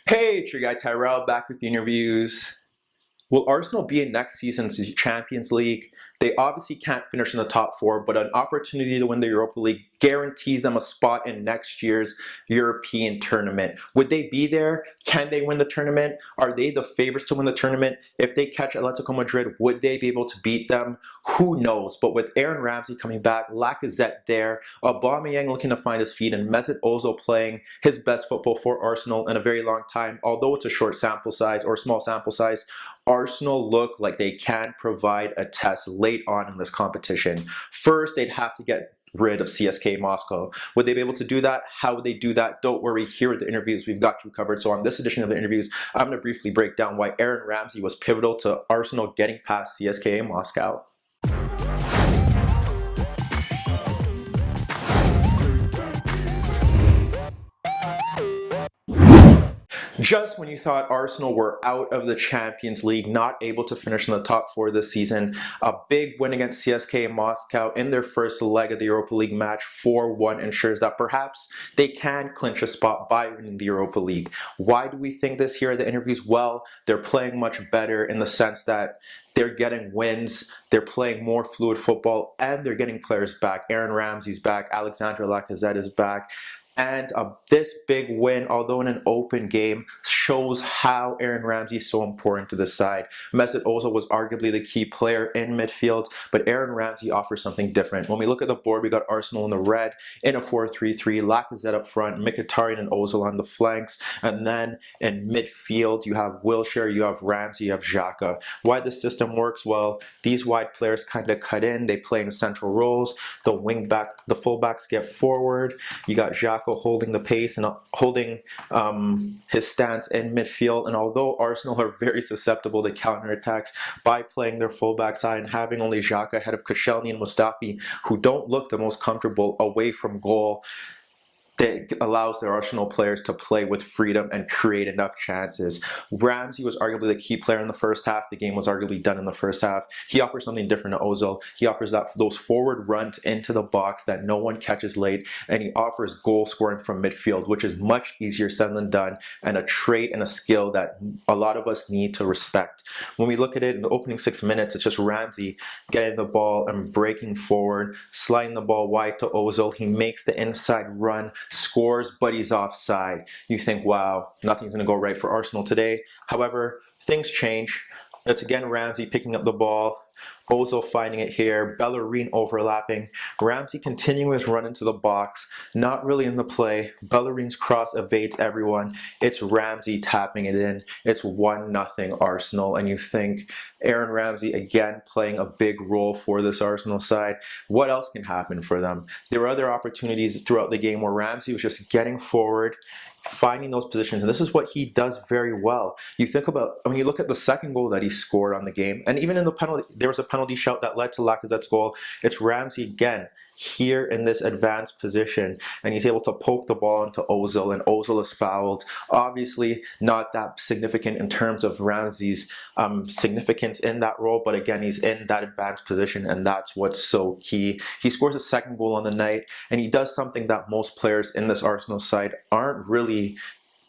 Hey, it's your guy Tyrrell back with the interviews. Will Arsenal be in next season's Champions League? They obviously can't finish in the top four, but an opportunity to win the Europa League guarantees them a spot in next year's European tournament. Would they be there? Can they win the tournament? Are they the favorites to win the tournament? If they catch Atletico Madrid, would they be able to beat them? Who knows? But with Aaron Ramsey coming back, Lacazette there, Aubameyang looking to find his feet, and Mesut Ozil playing his best football for Arsenal in a very long time, although it's a short sample size or small sample size, Arsenal look like they can provide a test late on in this competition. First, they'd have to get rid of CSKA Moscow. Would they be able to do that? How would they do that? Don't worry, here at the interviews, we've got you covered. So on this edition of the interviews, I'm going to briefly break down why Aaron Ramsey was pivotal to Arsenal getting past CSKA Moscow. Just when you thought Arsenal were out of the Champions League, not able to finish in the top four this season, a big win against CSKA Moscow in their first leg of the Europa League match, 4-1, ensures that perhaps they can clinch a spot by winning the Europa League. Why do we think this here at the interviews? Well, they're playing much better in the sense that they're getting wins, they're playing more fluid football, and they're getting players back. Aaron Ramsey's back, Alexandre Lacazette is back. And this big win, although in an open game, shows how Aaron Ramsey is so important to this side. Mesut Ozil was arguably the key player in midfield, but Aaron Ramsey offers something different. When we look at the board, we got Arsenal in the red in a 4-3-3, Lacazette up front, Mkhitaryan and Ozil on the flanks, and then in midfield, you have Wilshere, you have Ramsey, you have Xhaka. Why this system works? Well, these wide players kind of cut in, they play in central roles, the fullbacks get forward, you got Xhaka holding the pace and holding his stance in midfield. And although Arsenal are very susceptible to counterattacks by playing their fullback side and having only Xhaka ahead of Koscielny and Mustafi, who don't look the most comfortable away from goal, that allows their Arsenal players to play with freedom and create enough chances. Ramsey was arguably the key player in the first half. The game was arguably done in the first half. He offers something different to Ozil. He offers those forward runs into the box that no one catches late, and he offers goal scoring from midfield, which is much easier said than done, and a trait and a skill that a lot of us need to respect. When we look at it in the opening 6 minutes, it's just Ramsey getting the ball and breaking forward, sliding the ball wide to Ozil. He makes the inside run, scores, but he's offside. You think, wow, nothing's going to go right for Arsenal today. However, things change. It's again Ramsey picking up the ball, Ozil finding it here, Bellerin overlapping, Ramsey continuing his run into the box, not really in the play. Bellerin's cross evades everyone. It's Ramsey tapping it in. It's 1-0 Arsenal, and you think Aaron Ramsey again playing a big role for this Arsenal side. What else can happen for them? There were other opportunities throughout the game where Ramsey was just getting forward, finding those positions, and this is what he does very well. You think about, when you look at the second goal that he scored on the game, and even in the penalty, there was a penalty shout that led to Lacazette's goal. It's Ramsey again here in this advanced position, and he's able to poke the ball into Ozil, and Ozil is fouled. Obviously not that significant in terms of Ramsey's significance in that role, but again, he's in that advanced position, and that's what's so key. He scores a second goal on the night, and he does something that most players in this Arsenal side aren't really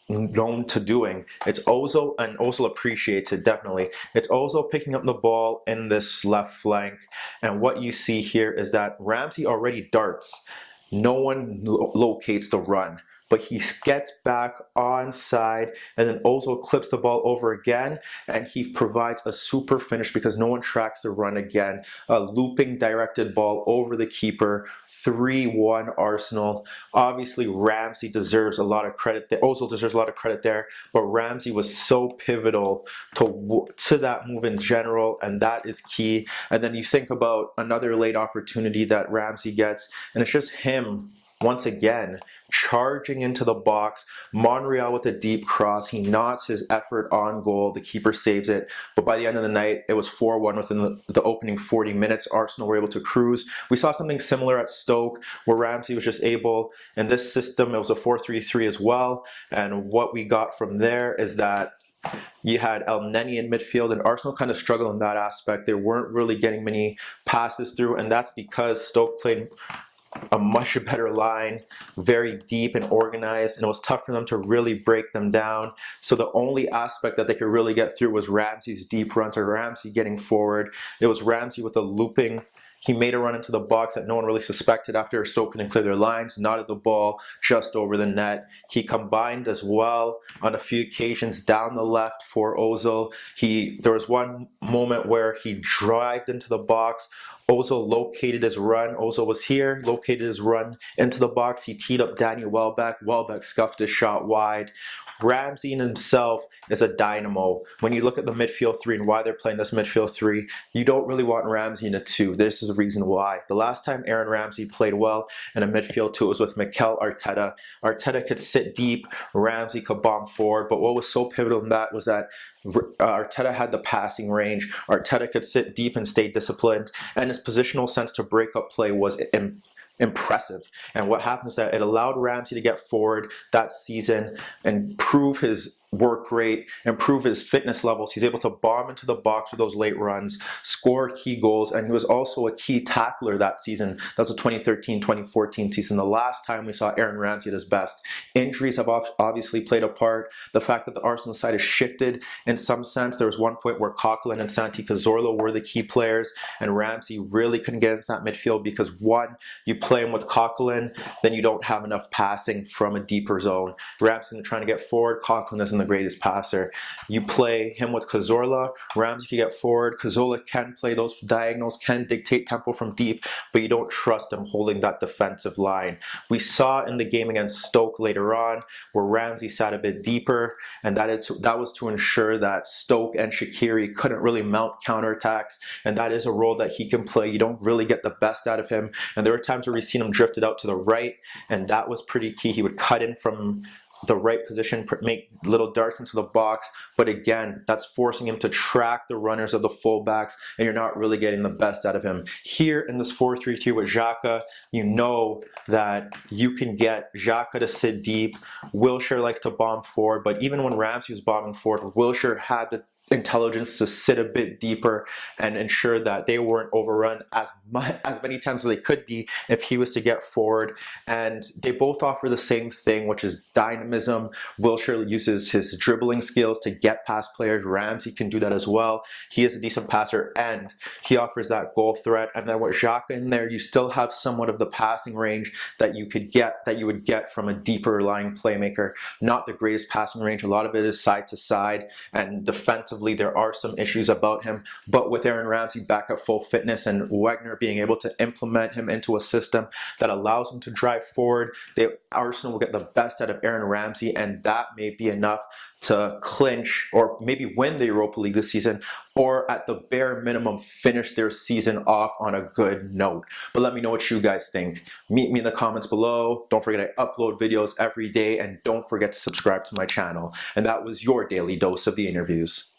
known to doing. It's Ozil, and Ozil appreciates it definitely. It's Ozil picking up the ball in this left flank, and what you see here is that Ramsey already darts. No one locates the run, but he gets back onside, and then Ozil clips the ball over again, and he provides a super finish because no one tracks the run again. A looping directed ball over the keeper. 3-1 Arsenal. Obviously, Ramsey deserves a lot of credit there. Ozil deserves a lot of credit there, but Ramsey was so pivotal to that move in general, and that is key. And then you think about another late opportunity that Ramsey gets, and it's just him once again charging into the box. Monreal with a deep cross, he nods his effort on goal, the keeper saves it, but by the end of the night it was 4-1 within the opening 40 minutes. Arsenal were able to cruise. We saw something similar at Stoke where Ramsey was just able, in this system it was a 4-3-3 as well, and what we got from there is that you had El Neni in midfield, and Arsenal kind of struggled in that aspect. They weren't really getting many passes through, and that's because Stoke played a much better line, very deep and organized, and it was tough for them to really break them down. So the only aspect that they could really get through was Ramsey's deep runs, or Ramsey getting forward. It was Ramsey with a looping. He made a run into the box that no one really suspected after Stoke couldn't clear their lines, knotted the ball just over the net. He combined as well on a few occasions down the left for Ozil. There was one moment where he drived into the box. Ozil located his run. Ozil was here, located his run into the box. He teed up Daniel Welbeck. Welbeck scuffed his shot wide. Ramsey in himself is a dynamo. When you look at the midfield three and why they're playing this midfield three, you don't really want Ramsey in a two. This is the reason why. The last time Aaron Ramsey played well in a midfield two was with Mikel Arteta. Arteta could sit deep, Ramsey could bomb forward, but what was so pivotal in that was that Arteta had the passing range. Arteta could sit deep and stay disciplined, and his positional sense to break up play was impressive. And what happens is that it allowed Ramsey to get forward that season and prove his work rate, improve his fitness levels. He's able to bomb into the box with those late runs, score key goals, and he was also a key tackler that season. That was a 2013-2014 season, the last time we saw Aaron Ramsey at his best. Injuries have obviously played a part. The fact that the Arsenal side has shifted in some sense. There was one point where Coquelin and Santi Cazorla were the key players, and Ramsey really couldn't get into that midfield because, one, you play him with Coquelin, then you don't have enough passing from a deeper zone. Ramsey trying to get forward, Coquelin isn't the greatest passer. You play him with Cazorla, Ramsey can get forward, Cazorla can play those diagonals, can dictate tempo from deep, but you don't trust him holding that defensive line. We saw in the game against Stoke later on where Ramsey sat a bit deeper, and that was to ensure that Stoke and Shaqiri couldn't really mount counterattacks, and that is a role that he can play. You don't really get the best out of him, and there were times where we've seen him drifted out to the right, and that was pretty key. He would cut in from the right position, make little darts into the box, but again, that's forcing him to track the runners of the fullbacks, and you're not really getting the best out of him. Here in this 4-3-3 with Xhaka, you know that you can get Xhaka to sit deep. Wilshere likes to bomb forward, but even when Ramsey was bombing forward, Wilshere had the intelligence to sit a bit deeper and ensure that they weren't overrun as many times as they could be if he was to get forward. And they both offer the same thing, which is dynamism. Wilshere uses his dribbling skills to get past players. Ramsey can do that as well. He is a decent passer and he offers that goal threat. And then with Xhaka in there, you still have somewhat of the passing range that you would get from a deeper lying playmaker. Not the greatest passing range. A lot of it is side to side, and defensively there are some issues about him, but with Aaron Ramsey back at full fitness and Wenger being able to implement him into a system that allows him to drive forward, Arsenal will get the best out of Aaron Ramsey, and that may be enough to clinch or maybe win the Europa League this season, or at the bare minimum finish their season off on a good note. But let me know what you guys think. Meet me in the comments below. Don't forget I upload videos every day, and don't forget to subscribe to my channel. And that was your daily dose of the interviews.